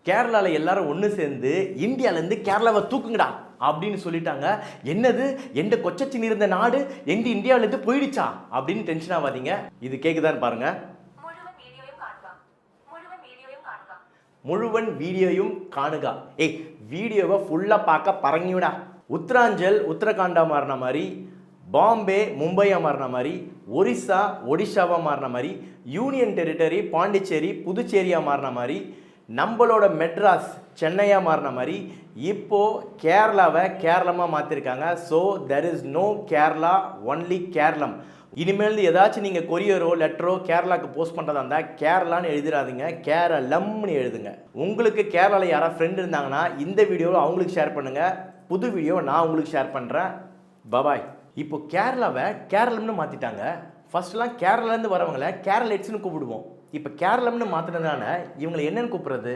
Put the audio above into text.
கேரளாவில் எல்லாரும் ஒன்று சேர்ந்து இந்தியாவிலேருந்து கேரளாவை தூக்குங்கடா அப்படின்னு சொல்லிட்டாங்க. என்னது எந்த கொச்சச்சின் இருந்த நாடு எங்க இந்தியாவிலேருந்து போயிடுச்சா அப்படின்னு டென்ஷன் ஆகாதீங்க. இது கேக்குதான்னு பாருங்க. முழுவன் வீடியோயும் காணுகா. ஏய், வீடியோவை ஃபுல்லாக பார்க்க பறங்கிவிடா. உத்தராஞ்சல் உத்தரகாண்டா மாறின மாதிரி, பாம்பே மும்பையாக மாறின மாதிரி, ஒரிசா ஒடிஷாவாக மாறின மாதிரி, யூனியன் டெரிட்டரி பாண்டிச்சேரி புதுச்சேரியாக மாறின மாதிரி, நம்மளோட மெட்ராஸ் சென்னையாக மாறின மாதிரி இப்போது கேரளாவை கேரளமாக மாற்றிருக்காங்க. So there is no Kerala, only Keralam. இனிமேல் ஏதாச்சும் நீங்கள் கொரியரோ லெட்டரோ கேரளாவுக்கு போஸ்ட் பண்ணுறதா இருந்தால் கேரளான்னு எழுதிடாதீங்க, கேரளம்னு எழுதுங்க. உங்களுக்கு கேரளாவில் யாராவது ஃப்ரெண்ட் இருந்தாங்கன்னா இந்த வீடியோவை அவங்களுக்கு ஷேர் பண்ணுங்கள். புது வீடியோ நான் உங்களுக்கு ஷேர் பண்ணுறேன். பபாய். இப்போ கேரளாவை கேரளம்னு மாற்றிட்டாங்க. ஃபர்ஸ்ட்லாம் கேரளாலேருந்து வரவங்களை கேரளைட்ஸ்னு கூப்பிடுவோம். இப்போ கேரளம்னு மாற்றினதுனால இவங்களை என்னென்னு கூப்பிட்றது?